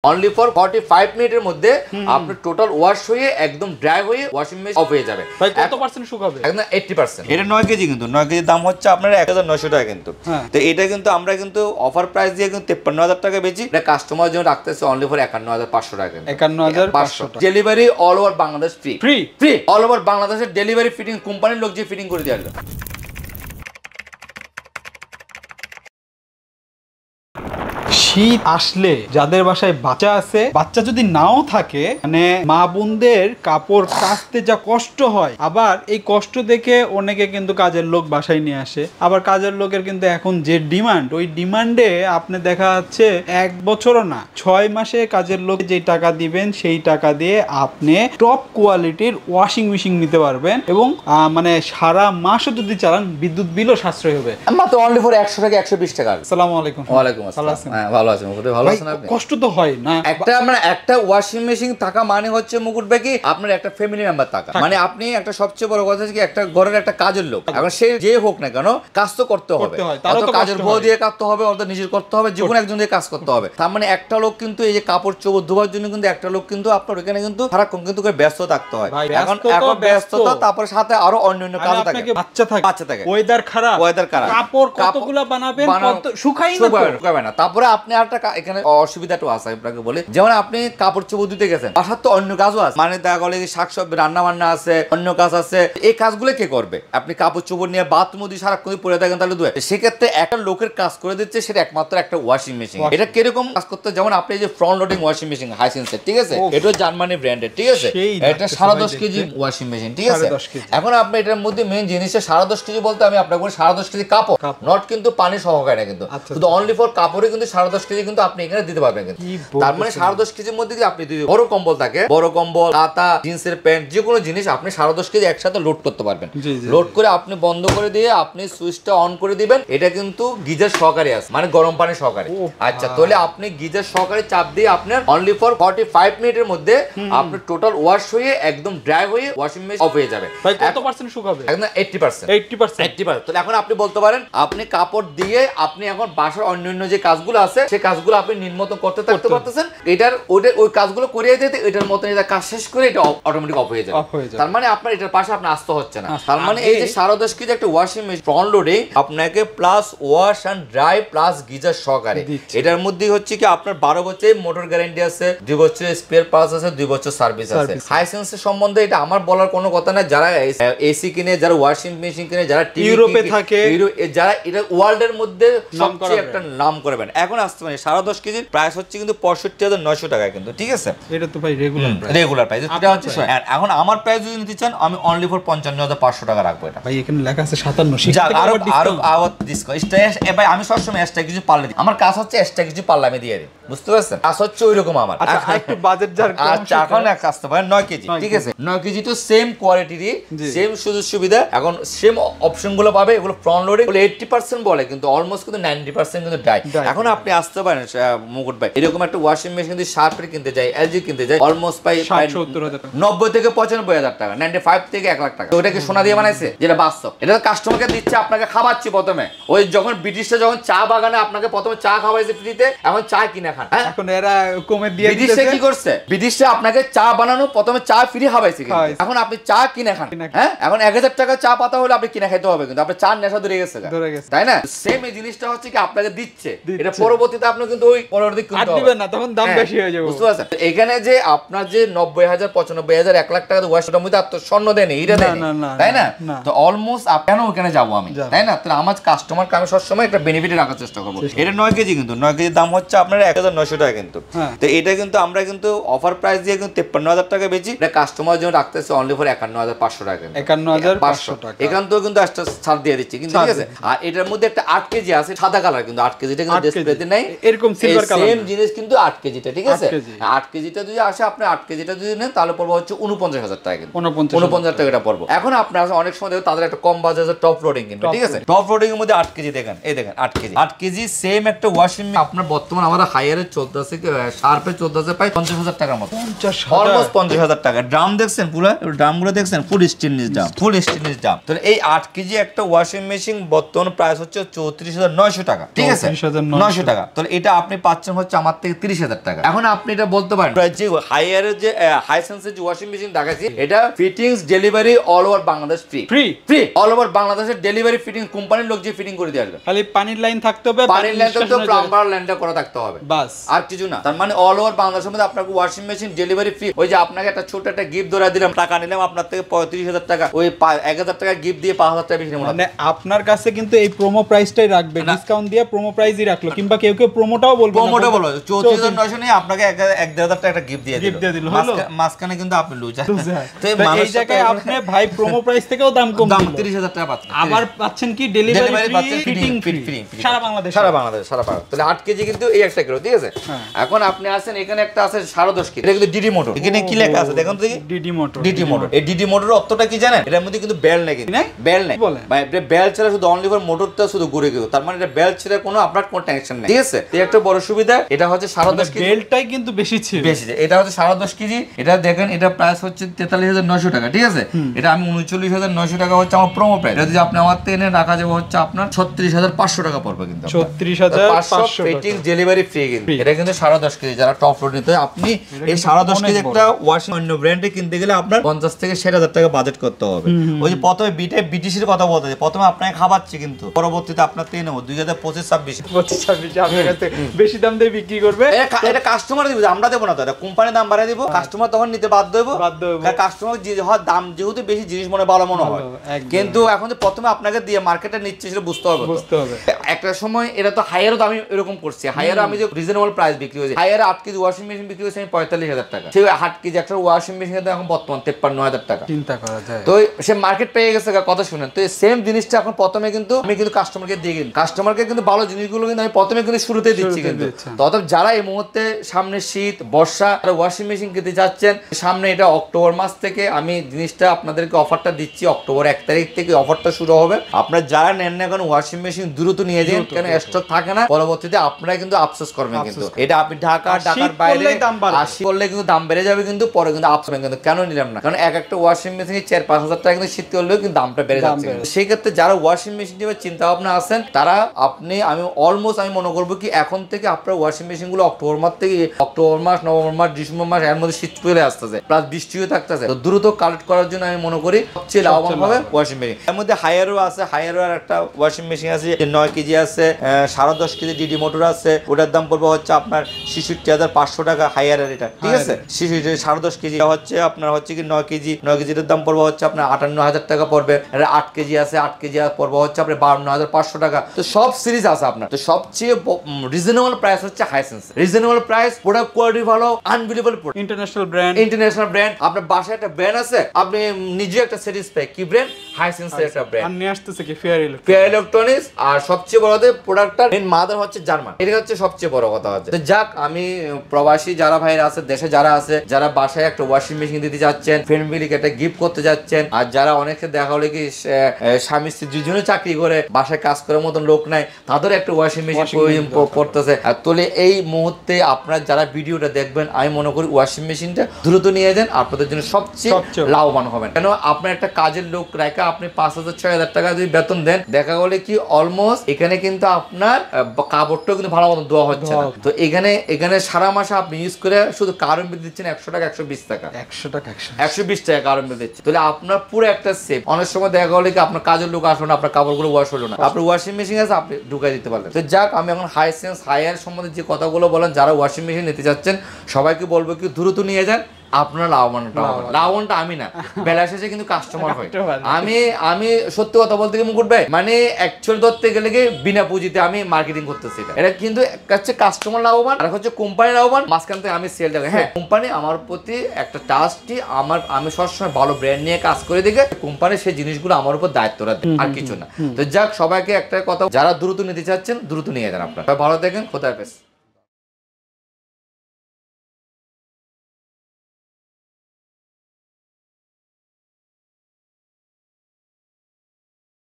Only for 45 মিনিটের মধ্যে আপনার টোটাল ওয়াশ হয়ে একদম ড্রাই হয়ে ওয়াশিং মেশিন অফ হয়ে যাবে। ভাই কত পার্সেন্ট শুকাবে? একদম 80%। এটা 9 কেজি, কিন্তু 9 কেজির দাম হচ্ছে আপনার 1900 টাকা কিন্তু। তো এটা কিন্তু আমরা কিন্তু অফার প্রাইস দিয়ে কিন্তু 53000 টাকা বেচি। এটা কাস্টমার জন্য রাখতেছে অনলি ফর 51500 টাকা কিন্তু। 51500 টাকা। Delivery all over Bangladesh free. Free all over বাংলাদেশের ডেলিভারি ফিটিং কোম্পানির লোক যে ফিটিং করে দিয়ে আসবে। শীত আসলে যাদের বাসায় বাচ্চা আছে, বাচ্চা যদি নাও থাকে, মানে মা বোনদের কাপড় কাচতে যা কষ্ট হয়, আবার এই কষ্ট দেখে অনেকে কিন্তু কাজের লোক বাসায় নিয়ে আসে। আবার কাজের লোকের কিন্তু এখন যে ডিমান্ড, ওই ডিমান্ডে আপনি দেখা যাচ্ছে 1 বছরও না 6 মাসে কাজের লোক যে টাকা দিবেন সেই টাকা দিয়ে আপনি টপ কোয়ালিটির ওয়াশিং মেশিন নিতে পারবেন এবং মানে সারা মাসও যদি চালান বিদ্যুৎ বিলও সাশ্রয় হবে। মাত্র অনলি ফর 100 টাকা 120 টাকা। আসসালামু আলাইকুম। ওয়ালাইকুম আসসালাম। ভালো আছেন মুকুট ভাই? ভালো আছেন আপনি? কষ্ট তো হয় না একটা ওয়াশিং মেশিন থাকা মানে হচ্ছে মুকুট ভাই কি আপনার একটা ফ্যামিলি মেম্বার থাকা, মানে আপনি একটা সবচেয়ে বড় কথা হচ্ছে কি একটা ঘরের একটা কাজের লোক। এখন সে যে হোক না কেন কাজ তো করতে হবে, অত কাজের বউ দিয়ে করতে হবে, অত নিজের করতে হবে, যে কোনো একজন দিয়ে কাজ করতে হবে। তার মানে একটা লোক কিন্তু এই যে কাপড় চোপড় ধোয়ার জন্য কিন্তু একটা লোক কিন্তু আপনার ওখানে কিন্তু সারাক্ষণ কিন্তু ব্যস্ত থাকতে হয়। এখন ব্যস্ততা, তারপর সাথে আরো অন্যান্য কাজ থাকে, বাচ্চা থাকে, ওয়েদার খারাপ, কাপড় কতগুলা বানাবেন শুকাবে না। তারপরে আপনি আরেকটা এখানে অসুবিধাটা আছে আপনাকে বলি, যেমন আপনি কাপড় চোপড় ধুতে গেছেন, বাসার তো অন্য কাজও আছে, মানে দেখা গেলে শাকসবজি রান্না বান্না আছে, অন্য কাজ আছে, এই কাজগুলো কে করবে? আপনি কাপড় চোপড় নিয়ে বাথরুম দিয়ে সারাক্ষণ পরে থাকেন, তাহলে ধুয়ে সেক্ষেত্রে একটা লোকের কাজ করে দিচ্ছে, সেটা একমাত্র একটা ওয়াশিং মেশিন। এটা কিরকম কাজ করতে? যেমন আপনি যে ফ্রন্ট লোডিং ওয়াশিং মেশিন হাইসেন্সের, ঠিক আছে, এটা জার্মানি ব্র্যান্ডের, ঠিক আছে, এটা 10.5 কেজি ওয়াশিং মেশিন, ঠিক আছে। এখন আপনি এটার মধ্যে মেইন জিনিসটা 10.5 কেজি বলতে আমি আপনাকে বলি 10.5 কেজি কাপড়, নট কিন্তু পানি সহকারে না, কিন্তু শুধু অনলি ফর কাপড়ে কিন্তু 10.5 কেজি কিন্তু আপনি এখানে দিতে পারবেন। তার মানে 10.5 কেজির মধ্যে আপনি বড় কম্বল থাকে, বড় কম্বল, কাঁথা, জিন্সের প্যান্ট, যে কোনো জিনিস আপনি 10.5 কেজি একসাথে লোড করতে পারবেন। লোড করে আপনি বন্ধ করে দিয়ে আপনি সুইচটা অন করে দিবেন। এটা কিন্তু গিজার সহকারে আছে, মানে গরম পানি সহকারে। আচ্ছা, তাহলে আপনি গিজার সহকারে চাপ দিয়ে আপনার অনলি ফর 45 মিনিটের মধ্যে আপনার টোটাল ওয়াশ হয়ে একদম ড্রাই হয়ে ওয়াশিং মেশিন অফ হয়ে যাবে। ভাই কত পার্সেন্ট শুকাবে? একদম 80%। তাহলে এখন আপনি বলতে পারেন আপনি কাপড় দিয়ে আপনি এখন বাসার অন্যান্য যে কাজগুলো আছে সেই কাজগুলো আপনি নির্মত করতে থাকতে পারতেছেন। এটার ওই কাজগুলো করিয়ে দিতে এটার মতন এটা কাজ শেষ করে এটা অটোমেটিক অফ হয়ে যাবে। তার মানে আপনার এটার পাশে আপনি আসতে হচ্ছে না। তার মানে এই যে 10.5 কেজি একটা ওয়াশিং মেশিন ফ্রন্ট লোডিং আপনাকে plus wash and dry plus geyser সহকারে, এটার মধ্যে হচ্ছে কি আপনার 12 বছরের মোটর গ্যারান্টি আছে, 2 বছরের স্পেয়ার পার্টস আছে, 2 বছর সার্ভিস আছে। হাইসেন্সের সম্বন্ধে এটা আমার বলার কোনো কথা না। যারা এসি কিনে, যারা ওয়াশিং মেশিন কিনে, যারা ইউরোপে থাকে, যারা এটা ওয়ার্ল্ডের মধ্যে সবচেয়ে একটা নাম করবেন। এখন আসতে পারে 10.5 কেজির প্রাইস হচ্ছে কিন্তু 65,900 টাকা কিন্তু, ঠিক আছে। এটা তো ভাই রেগুলার প্রাইস। এটা হচ্ছে এখন আমার প্রাইস যদি নিতে চান আমি অনলি ফর 55,500 টাকা রাখবো। এটা ভাই এখানে লেখা আছে 57। আরো ডিসকাউন্ট। ভাই আমি সবসময় এক্সট্রা কিছু পারলে দিই, আমার কাজ হচ্ছে এক্সট্রা কিছু পারলে আমি দিয়ে দিই, বুঝতে পারছেন? কাজ হচ্ছে ওইরকম আমার। একটু বাজেট যার। আচ্ছা, এখন এক আসতে পারেন 9 কেজি, ঠিক আছে। 9 কেজি তো সেম কোয়ালিটিরই, সেম সুযোগ সুবিধা, এখন সেম অপশন গুলো পাবে। এগুলো ফ্রন্ট লোডিং 80% বলে, কিন্তু অলমোস্ট কিন্তু 90% কিন্তু ডাই। এখন আপনি আসতে পারেন মুকুট ভাই, এরকম একটা ওয়াশিং মেশিন যদি শার্পের কিনতে যাই, এলজি কিনতে যাই, অলমোস্ট পাই 90 থেকে 95,000 টাকা, 95 থেকে 1 লাখ টাকা। ওটা কি সোনা দিয়ে বানাইছে? যেটা বাস্তব, এটা কাস্টমারকে দিচ্ছে, আপনাকে খাওয়াচ্ছি প্রথমে। ওই যখন ব্রিটিশরা যখন চা বাগানে আপনাকে প্রথমে চা খাওয়াইছে ফ্রিতে, এখন চা কিনে খান। এখন এরা কমে দিয়ে দিচ্ছে। কি করছে বিদেশে? আপনাকে চা বানানো প্রথমে চা ফ্রি খাওয়াইছে, এখন আপনি চা কিনে খান। হ্যাঁ, এখন 1000 টাকা চা পাতা হলে আপনি কিনে খাইতে হবে, কিন্তু আপনার চা নেশা ধরে গেছে, তাই না? সেম এই জিনিসটা হচ্ছে কি আপনাকে দিচ্ছে, এটা পরবর্তীতে আপনি কিন্তু ওই পরবর্তী কিনতে হবে না, তখন দাম বেশি হয়ে যাবে, বুঝতে পারছেন? এখানে যে আপনার যে 90,000 95,000 1 লাখ টাকা ওয়াশটার মধ্যে আর তো স্বর্ণ দেয়নি, এটা দেয়নি, তাই না? তো অলমোস্ট কেন ওখানে যাবো আমি, তাই না? তাহলে আমার কাস্টমারকে আমি সবসময় একটা বেনিফিট রাখার চেষ্টা করবো। এটা 9 কেজি, কিন্তু 9 কেজির দাম হচ্ছে আপনার 1900 টাকা কিন্তু। তো এটা কিন্তু আমরা কিন্তু অফার প্রাইস দিয়ে কিন্তু 53,000 টাকা বেচি। এটা কাস্টমার জন্য রাখতেছে অনলি ফর 51,500 টাকা, 51,500 টাকা। এখান থেকেও কিন্তু একটা ছাড় দিয়ে দিচ্ছি, কিন্তু ঠিক আছে। আর এটার মধ্যে একটা 8 কেজি আছে সাদা কালার, কিন্তু 8 কেজিটা কিন্তু ডিসপ্লেতে নাই, এরকম সিলভার কালার সেম জিনিস কিন্তু 8 কেজিটা, ঠিক আছে। 8 কেজিটা যদি আসে, আপনি 8 কেজিটা যদি নেন তাহলে পড়বে হচ্ছে 49,000 টাকা, কিন্তু 49,000 টাকা এটা পড়বে। এখন আপনারা অনেক সময় দেখো তাদের একটা কম বাজেটের টপ লোডিং কিনবে, ঠিক আছে। টপ লোডিং এর মধ্যে 8 কেজি দেখেন, এই দেখেন 8 কেজি সেম একটা ওয়াশিং মেশিন আপনার বর্তমান আমাদের হায়ারে চলতেছে, শার্পে চলতেছে প্রায় 50,000 টাকার মতো, অলমোস্ট 50,000 টাকা। ড্রাম দেখছেন, পুরো ড্রামগুলো দেখছেন, ফুল স্টেনলেস ড্রাম, ফুল স্টেনলেস ড্রাম। তো এই 8 কেজি একটা ওয়াশিং মেশিন বর্তমান প্রাইস হচ্ছে 34,900 টাকা, ঠিক আছে, 900 টাকা। তাহলে এটা আপনি পাচ্ছেন হচ্ছে আমার থেকে 30,000 টাকা। এখন আপনি এটা বলতে পারেন যে হাইয়ারের যে হাইসেন্সের যে ওয়াশিং মেশিন দেখাচ্ছি এটা fittings delivery all over Bangladesh free free all over বাংলাদেশের ডেলিভারি ফিটিং কোম্পানির লোক যে ফিটিং করে দিয়ে আসবে। খালি পানির লাইন থাকতে হবে, পানির লাইন থাকতে হবে, প্লাম্বার লাইনটা করা থাকতে হবে, বাস আর কিছু না। তার মানে অল ওভার বাংলাদেশের মধ্যে আপনাকে ওয়াশিং মেশিন ডেলিভারি ফ্রি। ওই যে আপনাকে একটা ছোট একটা গিফট ধরে দিলাম, টাকা নিলাম আপনার থেকে 35,000 টাকা, ওই 1,000 টাকা গিফট দিয়ে 5,000 টাকা বেশি নেব। মানে আপনার কাছে কিন্তু এই প্রোমো প্রাইসটাই রাখবে, ডিসকাউন্ট দিয়ে প্রোমো প্রাইসই রাখলো, কিংবা কেউ কেউ প্রোমোটাও বলবে, প্রোমোটা বলবে 34,900 নিয়ে আপনাকে 1,000 টাকা একটা গিফট দিয়ে দিল, হলো মাঝখানে কিন্তু আপনি লুজ। তো এই জায়গায় আপনি ভাই প্রোমো প্রাইস থেকেও দাম কম, দাম 30,000 টাকা পাচ্ছেন, আবার পাচ্ছেন কি ডেলিভারি ফ্রি, ফিটিং ফ্রি সারা বাংলাদেশ, সারা বাংলাদেশ। তাহলে 8 কেজি কিন্তু এই একটা কিলো, ঠিক আছে। এখন আপনি আসেন এখানে একটা আছে 10.5 কেজি, এটা কিন্তু ডিডি মোটর। এখানে কি লেখা আছে দেখুন তো, ডিডি মোটর। ডিডি মোটর, এই ডিডি মোটরের অর্থটা কি জানেন? এটার মধ্যে কিন্তু বেল নেই, কিন্তু বেল নেই, মানে এটা বেল ছাড়া শুধু অনলি ফর মোটরটা শুধু ঘুরে গেল, তার মানে এটা বেল ছাড়া কোনো আপনার কোনো টেনশন নেই, ঠিক আছে। এই একটা বড় সুবিধা। এটা হচ্ছে 10.5 কেজি, বেলটাই কিন্তু বেশি ছিল, বেশি। এটা হচ্ছে 10.5 কেজি, এটা দেখেন এটা প্রাইস হচ্ছে 43,900 টাকা, ঠিক আছে। এটা আমি 39,900 টাকা হচ্ছে আমার প্রোমো প্রাইস। এটা যদি আপনি আমার থেকে নেন রাখা যাবে হচ্ছে আপনার 36,500 টাকা পড়বে, কিন্তু 36,500 ফিটিং ডেলিভারি ফ্রি। কিন্তু এটা কিন্তু 10.5 কেজি, যারা টপ লোড নিতে আপনি এই 10.5 কেজি একটা ওয়াশিং অন্য ব্র্যান্ডে কিনতে গেলে আপনার 50 থেকে 60,000 টাকা বাজেট করতে হবে। ওই যে প্রথমে বিটিসির কথা বলতে, প্রথমে আপনাকে খাবাচ্ছি, কিন্তু পরবর্তীতে আপনার থেকে নেবো 2025-26 আপনার কাছে বেশি দাম দিয়ে বিক্রি করবে। এটা কাস্টমার দিবে, আমরা দেবো না, তো এটা কোম্পানি দাম বাড়ায় দিব, কাস্টমার তখন নিতে বাধ্য হইব। কাস্টমার দাম যেহেতু বেশি, জিনিস মনে ভালো মনে হয়, কিন্তু এখন যে প্রথমে আপনাকে দিয়ে মার্কেটে নিচ্ছে সেটা বুঝতে হবে। একটা সময় এটা তো হাইয়ারও দামি এরকম করছে, হাইয়ার আমি যে রিজনেবল প্রাইস বিক্রি হয়েছে, হাইয়ার 8 কেজি ওয়াশিং মেশিন বিক্রি হয়েছে 45,000 টাকা, সেই 8 কেজি একটা ওয়াশিং মেশিন এখন বর্তমান 53,000 টাকা। চিন্তা করা যায়, তো সে মার্কেট পেয়ে গেছে, কথা শুনেন। তো সেম জিনিসটা এখন প্রথমে কিন্তু আমি কিন্তু কাস্টমারকে দিয়ে গেছি, কাস্টমারকে কিন্তু ভালো জিনিসগুলো কিন্তু আমি প্রথমে কিন্তু শুরুতে দিচ্ছি। কিন্তু তবে যারা এই মুহূর্তে সামনে শীত বর্ষা ওয়াশিং মেশিন কিনতে যাচ্ছেন, সামনে এটা অক্টোবর মাস থেকে আমি জিনিসটা আপনাদেরকে অফারটা দিচ্ছি, অক্টোবর 1 তারিখ থেকে অফারটা শুরু হবে। আপনারা যারা নেন না এখন ওয়াশিং মেশিন দ্রুত নিয়ে যান, কেন স্টক থাকে না, পরবর্তীতে আপনারা কিন্তু আফসোস করবেন। কিন্তু এটা আপনি ঢাকার বাইরে 80 করলে কিন্তু দাম বেড়ে যাবে, কিন্তু পরে কিন্তু আফসোস কিন্তু কেন নিলাম না, কারণ একটা ওয়াশিং মেশিন 4-5 হাজার টাকা কিন্তু শীত করলেও কিন্তু দামটা বেড়ে যাচ্ছে। সেই ক্ষেত্রে যারা ওয়াশিং মেশিন নিয়ে চিন্তা ভাবনা আছেন, তারা আমি অলমোস্ট আমি মনে করবো কি এখন থেকে আপনার ওয়াশিং মেশিন গুলো অক্টোবর মাস থেকে, অক্টোবর মাস, নভেম্বর মাস, ডিসেম্বর মাস, এর মধ্যে শীত চলে আসতেছে, প্লাস বৃষ্টিও থাকতেছে, তো দ্রুত কালেক্ট করার জন্য আমি মনে করি সবচেয়ে লাভবান হবে ওয়াশিং মেশিন। এর মধ্যে হায়ারও আছে, হায়ারও একটা ওয়াশিং মেশিন আছে 9 কেজি আছে, 10.5 কেজি ডিডি মোটর আছে, ওটার দাম পড়বে হচ্ছে আপনার 66,500 টাকা হায়ারের, এটা ঠিক আছে। 10.5 কেজি হচ্ছে আপনার হচ্ছে কি 9 কেজির দাম পড়বে হচ্ছে আপনার 58,000 টাকা পড়বে। 8 কেজি আছে, 8 কেজি পড়বে হচ্ছে আপনার 52,500 টাকা। তো সব সিরিজ আছে আপনার। তো সবচেয়ে রিজনেবল প্রাইস হচ্ছে Hisense, reasonable price, product quality ভালো, আনবিলিভেবল প্রোডাক্ট, ইন্টারন্যাশনাল ব্র্যান্ড। আপনার বাসায় একটা ব্র্যান্ড আছে, আপনি নিজে একটা স্যাটিসফাই, কি ব্র্যান্ড? হাইসেন্সের একটা ব্র্যান্ড। আর নিয়ে আসতেছে কি ফেয়ার ইলেকট্রনিক্স। আর সবচেয়ে বড় প্রোডাক্টটা মেইন মাদার হচ্ছে জার্মান, এটা হচ্ছে সবচেয়ে বড় কথা হচ্ছে। তো যাক, আমি প্রবাসী যারা ভাইরা আছে, দেশে যারা আছে, যারা বাসায় একটা ওয়াশিং মেশিন দিতে যাচ্ছেন, ফ্যামিলিকে একটা গিফট করতে যাচ্ছেন, আর যারা অনেকে দেখা হলে কি স্বামী স্ত্রী দুজনে চাকরি করে, বাসায় কাজ করার মতন লোক নাই, তাদের একটা ওয়াশিং মেশিন পড়তেছে। আর তোলে এই মুহূর্তে আপনারা যারা ভিডিওটা দেখবেন, আমি মনে করি ওয়াশিং মেশিনটা দ্রুত নিয়ে যান, আপনাদের জন্য সবচেয়ে লাভবান হবেন। কেন আপনার একটা কাজের লোক রাখা আপনি 5,000-6,000 টাকা যদি বেতন দেন, দেখা গেলে কি অলমোস্ট এখানে কিন্তু আপনার কাপড়টাও কিন্তু ভালো মতো দেওয়া হচ্ছে না। তো এখানে সারা মাসে আপনি ইউজ করে শুধু কারণ বিল দিচ্ছেন 100 টাকা, 120 টাকা, 120 টাকা কারণ বিল দিচ্ছে। তাহলে আপনার পুরো একটা সেফ। অনেক সময় দেখা গেলে কি আপনার কাজের লোক আসলো না, আপনার কাপড়গুলো ওয়াশ হলো না, আপনার ওয়াশিং মেশিন আছে, আপনি ঢুকাই দিতে পারলেন। তো যাক, আমি এখন হাইসেন্স হায়ার সম্বন্ধে যে কথাগুলো বলেন, যারা ওয়াশিং মেশিন নিতে যাচ্ছেন সবাইকে বলবো কি দ্রুত নিয়ে যান, আপনার লাভবানটা আমি না, বেলা শেষে কিন্তু কাস্টমার হয়। আমি সত্যি কথা বলতে কি মুকুট ভাই, মানে অ্যাকচুয়াল ধরতে গেলে কি বিনা পুঁজিতে আমি মার্কেটিং করতেছি, এটা কিন্তু হচ্ছে কাস্টমার লাভবান আর হচ্ছে কোম্পানি লাভবান, মাঝখান থেকে আমি সেল টাকা। হ্যাঁ, কোম্পানি আমার প্রতি একটা ট্রাস্টই, আমি সবসময় ভালো ব্র্যান্ড নিয়ে কাজ করে দেখে কোম্পানি সেই জিনিসগুলো আমার উপর দায়িত্বটা দেয়, আর কিছু না। তো যাক, সবাইকে একটা কথা, যারা দ্রুত নিতে চাচ্ছেন দ্রুত নিয়ে যান, আপনারা ভালো দেখেন, খোদা হাফেজ।